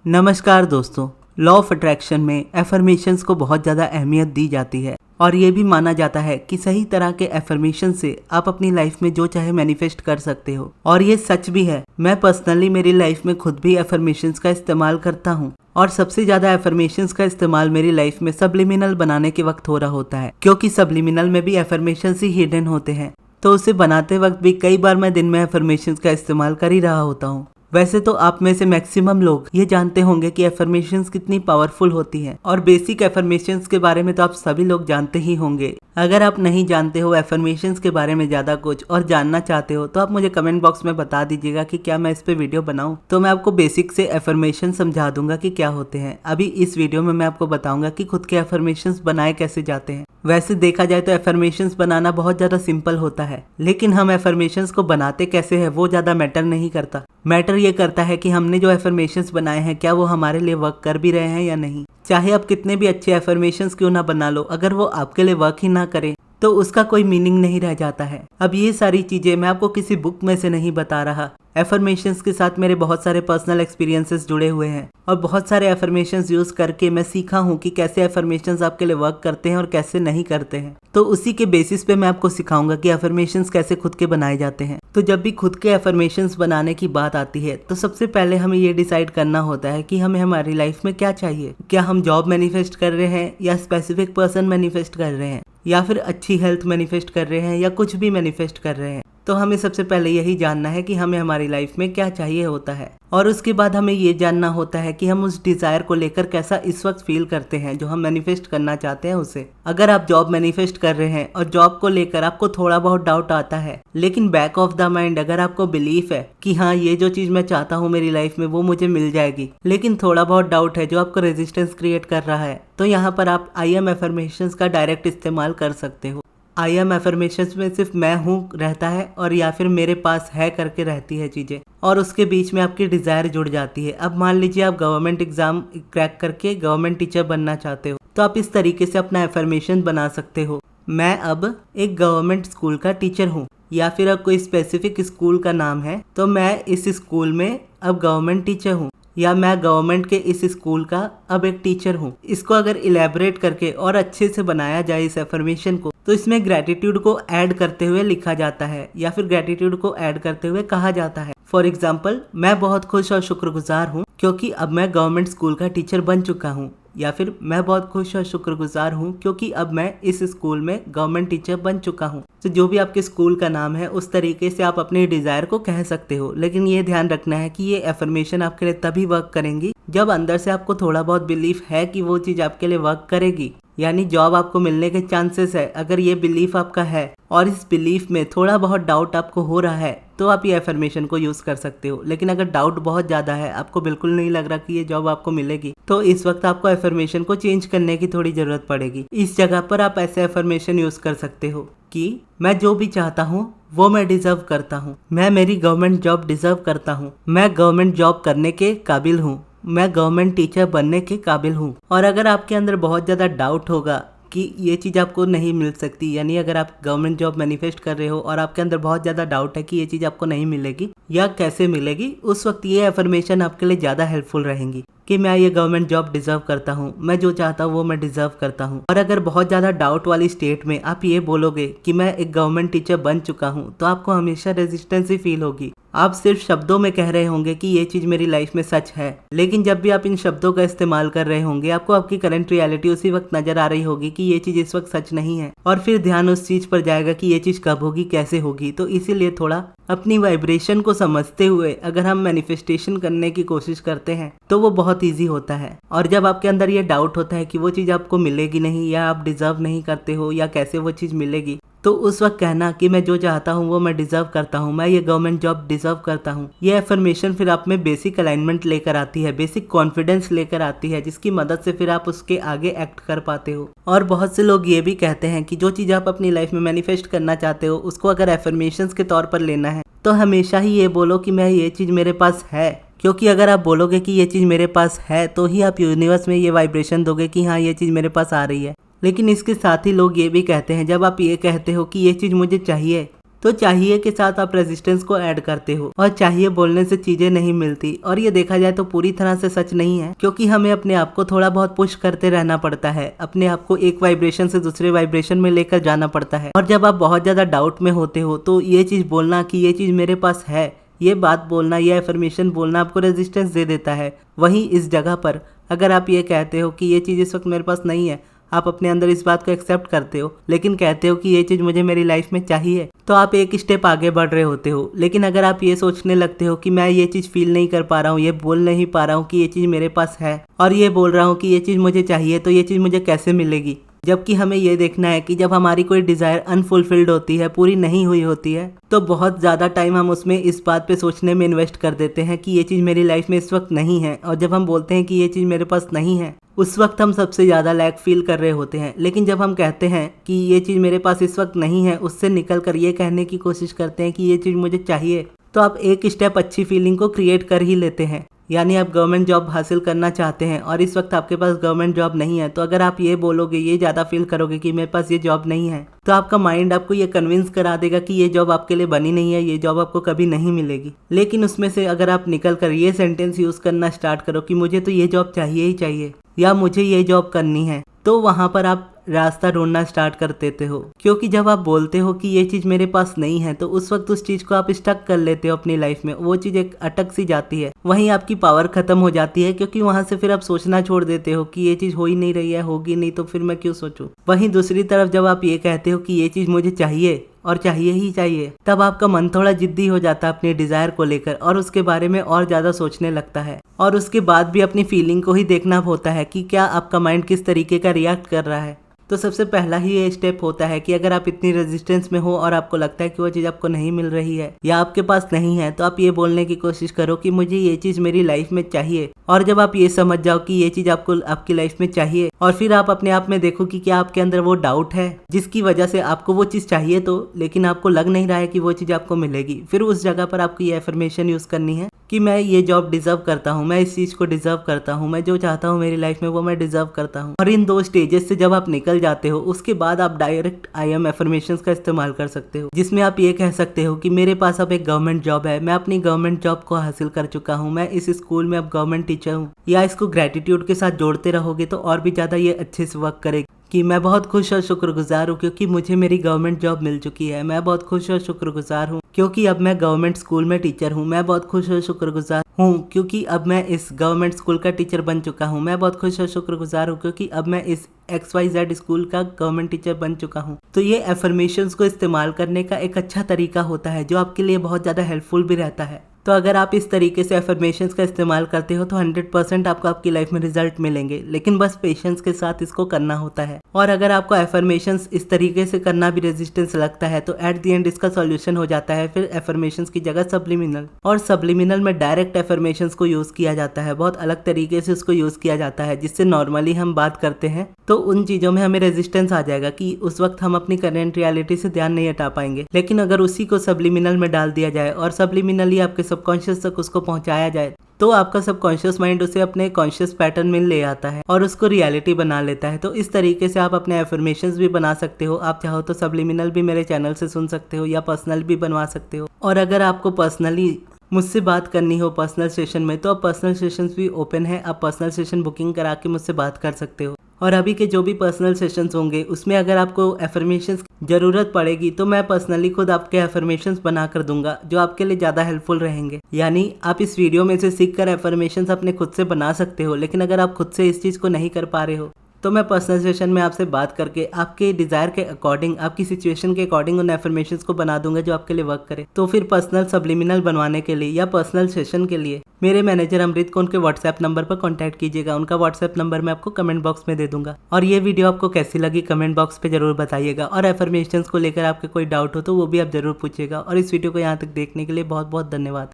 नमस्कार दोस्तों, law of attraction में एफर्मेशंस को बहुत ज़्यादा अहमियत दी जाती है और ये भी माना जाता है कि सही तरह के एफर्मेशन से आप अपनी लाइफ में जो चाहे मैनिफेस्ट कर सकते हो। और ये सच भी है। मैं पर्सनली मेरी लाइफ में खुद भी एफर्मेशंस का इस्तेमाल करता हूँ और सबसे ज़्यादा एफर्मेशंस का इस्तेमाल मेरी लाइफ में सबलिमिनल बनाने के वक्त हो रहा होता है, क्योंकि सबलिमिनल में भी एफर्मेशंस ही हिडन होते हैं। तो उसे बनाते वक्त भी कई बार मैं दिन में एफर्मेशंस का इस्तेमाल कर ही रहा होता हूँ। वैसे तो आप में से मैक्सिमम लोग ये जानते होंगे कि एफर्मेशंस कितनी पावरफुल होती हैं और बेसिक एफर्मेशंस के बारे में तो आप सभी लोग जानते ही होंगे। अगर आप नहीं जानते हो एफर्मेशंस के बारे में ज़्यादा कुछ और जानना चाहते हो तो आप मुझे कमेंट बॉक्स में बता दीजिएगा कि क्या मैं इस पे वीडियो बनाऊं, तो मैं आपको बेसिक से एफर्मेशन समझा दूंगा कि क्या होते हैं। अभी इस वीडियो में मैं आपको बताऊंगा कि खुद के एफर्मेशंस बनाए कैसे जाते हैं। वैसे देखा जाए तो एफर्मेशंस बनाना बहुत ज़्यादा सिंपल होता है, लेकिन हम एफर्मेशंस को बनाते कैसे है वो ज़्यादा मैटर नहीं करता। मैटर ये करता है कि हमने जो एफर्मेशंस बनाए हैं क्या वो हमारे लिए वर्क कर भी रहे हैं या नहीं। चाहे आप कितने भी अच्छे एफर्मेशंस क्यों ना बना लो, अगर वो आपके लिए वर्क ही ना करें तो उसका कोई मीनिंग नहीं रह जाता है। अब ये सारी चीजें मैं आपको किसी बुक में से नहीं बता रहा। एफर्मेशंस के साथ मेरे बहुत सारे पर्सनल एक्सपीरियंसेस जुड़े हुए हैं और बहुत सारे एफर्मेशंस यूज करके मैं सीखा हूँ कि कैसे एफर्मेशंस आपके लिए वर्क करते हैं और कैसे नहीं करते हैं। तो उसी के बेसिस पे मैं आपको सिखाऊंगा कि एफर्मेशंस कैसे खुद के बनाए जाते हैं। तो जब भी खुद के एफर्मेशंस बनाने की बात आती है तो सबसे पहले हमें ये डिसाइड करना होता है कि हमें हमारी लाइफ में क्या चाहिए। क्या हम जॉब मैनिफेस्ट कर रहे हैं या स्पेसिफिक पर्सन मैनिफेस्ट कर रहे हैं या फिर अच्छी हेल्थ मैनिफेस्ट कर रहे हैं या कुछ भी मैनिफेस्ट कर रहे हैं। तो हमें सबसे पहले यही जानना है कि हमें हमारी लाइफ में क्या चाहिए होता है और उसके बाद हमें ये जानना होता है कि हम उस डिजायर को लेकर कैसा इस वक्त फील करते हैं जो हम मैनिफेस्ट करना चाहते हैं उसे। अगर आप जॉब मैनिफेस्ट कर रहे हैं और जॉब को लेकर आपको थोड़ा बहुत डाउट आता है, लेकिन बैक ऑफ द माइंड अगर आपको बिलीफ है कि हाँ ये जो चीज मैं चाहता हूँ मेरी लाइफ में वो मुझे मिल जाएगी, लेकिन थोड़ा बहुत डाउट है जो आपको रेजिस्टेंस क्रिएट कर रहा है, तो यहाँ पर आप आई एम एफर्मेशंस का डायरेक्ट इस्तेमाल कर सकते हो। आई एम एफर्मेशंस में सिर्फ मैं हूँ रहता है और या फिर मेरे पास है करके रहती है चीजें, और उसके बीच में आपकी डिजायर जुड़ जाती है। अब मान लीजिए आप गवर्नमेंट एग्जाम क्रैक करके गवर्नमेंट टीचर बनना चाहते हो, तो आप इस तरीके से अपना एफर्मेशन बना सकते हो। मैं अब एक गवर्नमेंट स्कूल का टीचर हूँ, या फिर अब कोई स्पेसिफिक स्कूल का नाम है तो मैं इस स्कूल में अब गवर्नमेंट टीचर हूँ, या मैं गवर्नमेंट के इस स्कूल का अब एक टीचर हूँ। इसको अगर इलेबोरेट करके और अच्छे से बनाया जाए इस एफर्मेशन को, तो इसमें ग्रेटिट्यूड को ऐड करते हुए लिखा जाता है या फिर ग्रेटिट्यूड को ऐड करते हुए कहा जाता है। फॉर एग्जाम्पल, मैं बहुत खुश और शुक्रगुजार हूँ क्योंकि अब मैं गवर्नमेंट स्कूल का टीचर बन चुका हूँ, या फिर मैं बहुत खुश और शुक्रगुजार हूँ क्योंकि अब मैं इस स्कूल में गवर्नमेंट टीचर बन चुका हूँ। तो जो भी आपके स्कूल का नाम है उस तरीके से आप अपने डिजायर को कह सकते हो, लेकिन ये ध्यान रखना है कि ये एफर्मेशन आपके लिए तभी वर्क करेंगी जब अंदर से आपको थोड़ा बहुत बिलीफ है कि वो चीज आपके लिए वर्क करेगी। यानी जॉब आपको मिलने के चांसेस है, अगर ये बिलीफ आपका है और इस बिलीफ में थोड़ा बहुत डाउट आपको हो रहा है तो आप ये एफर्मेशन को यूज कर सकते हो। लेकिन अगर डाउट बहुत ज्यादा है, आपको बिल्कुल नहीं लग रहा कि ये जॉब आपको मिलेगी, तो इस वक्त आपको एफर्मेशन को चेंज करने की थोड़ी जरूरत पड़ेगी। इस जगह पर आप ऐसे एफर्मेशन यूज कर सकते हो कि मैं जो भी चाहता हूँ वो मैं डिजर्व करता हूँ, मैं मेरी गवर्नमेंट जॉब डिजर्व करता हूँ, मैं गवर्नमेंट जॉब करने के काबिल हूँ, मैं गवर्नमेंट टीचर बनने के काबिल हूँ। और अगर आपके अंदर बहुत ज़्यादा डाउट होगा कि ये चीज़ आपको नहीं मिल सकती, यानी अगर आप गवर्नमेंट जॉब मैनिफेस्ट कर रहे हो और आपके अंदर बहुत ज़्यादा डाउट है कि ये चीज़ आपको नहीं मिलेगी या कैसे मिलेगी, उस वक्त ये एफर्मेशन आपके लिए ज़्यादा हेल्पफुल रहेंगी कि मैं ये गवर्नमेंट जॉब डिजर्व करता हूँ, मैं जो चाहता हूँ वो मैं डिजर्व करता हूँ। और अगर बहुत ज़्यादा डाउट वाली स्टेट में आप ये बोलोगे कि मैं एक गवर्नमेंट टीचर बन चुका हूँ, तो आपको हमेशा रेजिस्टेंस ही फील होगी। आप सिर्फ शब्दों में कह रहे होंगे कि ये चीज़ मेरी लाइफ में सच है, लेकिन जब भी आप इन शब्दों का इस्तेमाल कर रहे होंगे आपको आपकी करंट रियलिटी उसी वक्त नजर आ रही होगी कि ये चीज़ इस वक्त सच नहीं है, और फिर ध्यान उस चीज़ पर जाएगा कि ये चीज़ कब होगी, कैसे होगी। तो इसीलिए थोड़ा अपनी वाइब्रेशन को समझते हुए अगर हम मैनिफेस्टेशन करने की कोशिश करते हैं तो वो बहुत ईजी होता है। और जब आपके अंदर ये डाउट होता है कि वो चीज़ आपको मिलेगी नहीं या आप डिजर्व नहीं करते हो या कैसे वो चीज़ मिलेगी, तो उस वक्त कहना कि मैं जो चाहता हूँ वो मैं डिजर्व करता हूँ, मैं ये गवर्नमेंट जॉब डिजर्व करता हूँ, ये एफर्मेशन फिर आप में बेसिक अलाइनमेंट लेकर आती है, बेसिक कॉन्फिडेंस लेकर आती है, जिसकी मदद से फिर आप उसके आगे एक्ट कर पाते हो। और बहुत से लोग ये भी कहते हैं कि जो चीज़ आप अपनी लाइफ में मैनिफेस्ट करना चाहते हो उसको अगर एफर्मेशंस के तौर पर लेना है तो हमेशा ही ये बोलो कि मैं ये चीज़ मेरे पास है, क्योंकि अगर आप बोलोगे कि ये चीज़ मेरे पास है तो ही आप यूनिवर्स में ये वाइब्रेशन दोगे कि हाँ ये चीज़ मेरे पास आ रही है। लेकिन इसके साथ ही लोग ये भी कहते हैं, जब आप ये कहते हो कि ये चीज़ मुझे चाहिए तो चाहिए के साथ आप रेजिस्टेंस को ऐड करते हो और चाहिए बोलने से चीजें नहीं मिलती। और ये देखा जाए तो पूरी तरह से सच नहीं है, क्योंकि हमें अपने आप को थोड़ा बहुत पुश करते रहना पड़ता है, अपने आप को एक वाइब्रेशन से दूसरे वाइब्रेशन में लेकर जाना पड़ता है। और जब आप बहुत ज्यादा डाउट में होते हो तो ये चीज बोलना कि ये चीज मेरे पास है, ये बात बोलना, ये एफर्मेशन बोलना आपको रेजिस्टेंस दे देता है। वहीं इस जगह पर अगर आप ये कहते हो कि ये चीज इस वक्त मेरे पास नहीं है, आप अपने अंदर इस बात को एक्सेप्ट करते हो लेकिन कहते हो कि ये चीज मुझे मेरी लाइफ में चाहिए, तो आप एक स्टेप आगे बढ़ रहे होते हो। लेकिन अगर आप ये सोचने लगते हो कि मैं ये चीज फील नहीं कर पा रहा हूँ, ये बोल नहीं पा रहा हूँ कि ये चीज मेरे पास है, और ये बोल रहा हूँ कि ये चीज मुझे चाहिए, तो ये चीज मुझे कैसे मिलेगी, जबकि हमें ये देखना है कि जब हमारी कोई डिजायर अनफुलफिल्ड होती है, पूरी नहीं हुई होती है, तो बहुत ज़्यादा टाइम हम उसमें इस बात पे सोचने में इन्वेस्ट कर देते हैं कि ये चीज़ मेरी लाइफ में इस वक्त नहीं है। और जब हम बोलते हैं कि ये चीज़ मेरे पास नहीं है, उस वक्त हम सबसे ज़्यादा लैक फील कर रहे होते हैं। लेकिन जब हम कहते हैं कि ये चीज़ मेरे पास इस वक्त नहीं है, उससे निकल कर ये कहने की कोशिश करते हैं कि ये चीज़ मुझे चाहिए, तो आप एक स्टेप अच्छी फीलिंग को क्रिएट कर ही लेते हैं। यानी आप गवर्नमेंट जॉब हासिल करना चाहते हैं और इस वक्त आपके पास गवर्नमेंट जॉब नहीं है, तो अगर आप ये बोलोगे, ये ज़्यादा फील करोगे कि मेरे पास ये जॉब नहीं है, तो आपका माइंड आपको ये कन्विंस करा देगा कि ये जॉब आपके लिए बनी नहीं है, ये जॉब आपको कभी नहीं मिलेगी। लेकिन उसमें से अगर आप निकल कर ये सेंटेंस यूज़ करना स्टार्ट करो कि मुझे तो ये जॉब चाहिए ही चाहिए, या मुझे ये जॉब करनी है, तो वहाँ पर आप रास्ता ढूंढना स्टार्ट कर देते हो। क्योंकि जब आप बोलते हो कि ये चीज़ मेरे पास नहीं है, तो उस वक्त उस चीज़ को आप स्टक कर लेते हो अपनी लाइफ में, वो चीज़ एक अटक सी जाती है, वहीं आपकी पावर खत्म हो जाती है, क्योंकि वहां से फिर आप सोचना छोड़ देते हो कि ये चीज़ हो ही नहीं रही है, होगी नहीं, तो फिर मैं क्यों सोचूं। वहीं दूसरी तरफ जब आप ये कहते हो कि ये चीज़ मुझे चाहिए और चाहिए ही चाहिए, तब आपका मन थोड़ा जिद्दी हो जाता है अपने डिजायर को लेकर और उसके बारे में और ज़्यादा सोचने लगता है। और उसके बाद भी अपनी फीलिंग को ही देखना होता है कि क्या आपका माइंड किस तरीके का रिएक्ट कर रहा है। तो सबसे पहला ही ये स्टेप होता है कि अगर आप इतनी रेजिस्टेंस में हो और आपको लगता है कि वो चीज़ आपको नहीं मिल रही है या आपके पास नहीं है, तो आप ये बोलने की कोशिश करो कि मुझे ये चीज़ मेरी लाइफ में चाहिए। और जब आप ये समझ जाओ कि ये चीज़ आपको आपकी लाइफ में चाहिए, और फिर आप अपने आप में देखो कि क्या आपके अंदर वो डाउट है जिसकी वजह से आपको वो चीज़ चाहिए तो, लेकिन आपको लग नहीं रहा है कि वो चीज़ आपको मिलेगी, फिर उस जगह पर आपको ये एफर्मेशन यूज़ करनी है कि मैं ये जॉब डिजर्व करता हूँ, मैं इस चीज़ को डिजर्व करता हूँ, मैं जो चाहता हूँ मेरी लाइफ में वो मैं डिजर्व करता हूँ। और इन 2 स्टेजेस से जब आप निकल जाते हो, उसके बाद आप डायरेक्ट आई एम एफर्मेशंस का इस्तेमाल कर सकते हो, जिसमें आप ये कह सकते हो कि मेरे पास अब एक गवर्नमेंट जॉब है, मैं अपनी गवर्नमेंट जॉब को हासिल कर चुका हूँ, मैं इस स्कूल में अब गवर्नमेंट टीचर हूँ। या इसको ग्रेटिट्यूड के साथ जोड़ते रहोगे तो और भी ज़्यादा ये अच्छे से वर्क करेगी कि मैं बहुत खुश और शुक्रगुजार हूँ क्योंकि मुझे मेरी गवर्नमेंट जॉब मिल चुकी है, मैं बहुत खुश और शुक्रगुजार हूँ क्योंकि अब मैं गवर्नमेंट स्कूल में टीचर हूँ, मैं बहुत खुश और शुक्रगुजार हूँ क्योंकि अब मैं इस गवर्नमेंट स्कूल का टीचर बन चुका हूँ, मैं बहुत खुश और शुक्रगुजार हूँ क्योंकि अब मैं इस XYZ स्कूल का गवर्नमेंट टीचर बन चुका हूँ। तो ये एफर्मेशंस को इस्तेमाल करने का एक अच्छा तरीका होता है जो आपके लिए बहुत ज़्यादा हेल्पफुल भी रहता है। तो अगर आप इस तरीके से एफर्मेशंस का इस्तेमाल करते हो तो 100% आपको आपकी लाइफ में रिजल्ट मिलेंगे, लेकिन बस पेशेंस के साथ इसको करना होता है। और अगर आपको एफर्मेशंस इस तरीके से करना भी रेजिस्टेंस लगता है तो एट द एंड इसका सॉल्यूशन हो जाता है फिर एफर्मेशंस की जगह सब्लिमिनल। और सब्लिमिनल में डायरेक्ट एफर्मेशंस को यूज किया जाता है, बहुत अलग तरीके से उसको यूज किया जाता है, जिससे नॉर्मली हम बात करते हैं तो उन चीज़ों में हमें रेजिस्टेंस आ जाएगा कि उस वक्त हम अपनी करेंट रियलिटी से ध्यान नहीं हटा पाएंगे। लेकिन अगर उसी को सब्लिमिनल में डाल दिया जाए और सब्लिमिनली आपके सबकॉन्शियस तक उसको पहुंचाया जाए तो आपका सबकॉन्शियस माइंड उसे अपने कॉन्शियस पैटर्न में ले आता है और उसको रियलिटी बना लेता है। तो इस तरीके से आप अपने एफर्मेशंस भी बना सकते हो। आप चाहो तो सब्लिमिनल भी मेरे चैनल से सुन सकते हो या पर्सनल भी बनवा सकते हो। और अगर आपको पर्सनली मुझसे बात करनी हो पर्सनल सेशन में तो आप पर्सनल सेशंस भी ओपन है, आप पर्सनल सेशन बुकिंग करा के मुझसे बात कर सकते हो। और अभी के जो भी पर्सनल सेशंस होंगे उसमें अगर आपको एफर्मेशंस जरूरत पड़ेगी तो मैं पर्सनली खुद आपके एफर्मेशंस बना कर दूंगा जो आपके लिए ज़्यादा हेल्पफुल रहेंगे। यानी आप इस वीडियो में से सीख कर एफर्मेशंस अपने खुद से बना सकते हो, लेकिन अगर आप खुद से इस चीज़ को नहीं कर पा रहे हो तो मैं पर्सनल सेशन में आपसे बात करके आपके डिज़ायर के अकॉर्डिंग, आपकी सिचुएशन के अकॉर्डिंग उन एफर्मेशंस को बना दूंगा जो आपके लिए वर्क करे। तो फिर पर्सनल सब्लिमिनल बनवाने के लिए या पर्सनल सेशन के लिए मेरे मैनेजर अमृत को उनके व्हाट्सएप नंबर पर कॉन्टैक्ट कीजिएगा। उनका व्हाट्सएप नंबर मैं आपको कमेंट बॉक्स में दे दूंगा। और ये वीडियो आपको कैसी लगी कमेंट बॉक्स पे जरूर बताइएगा। और एफर्मेशंस को लेकर आपके कोई डाउट हो तो वो भी आप जरूर पूछिएगा। और इस वीडियो को यहाँ तक देखने के लिए बहुत बहुत धन्यवाद।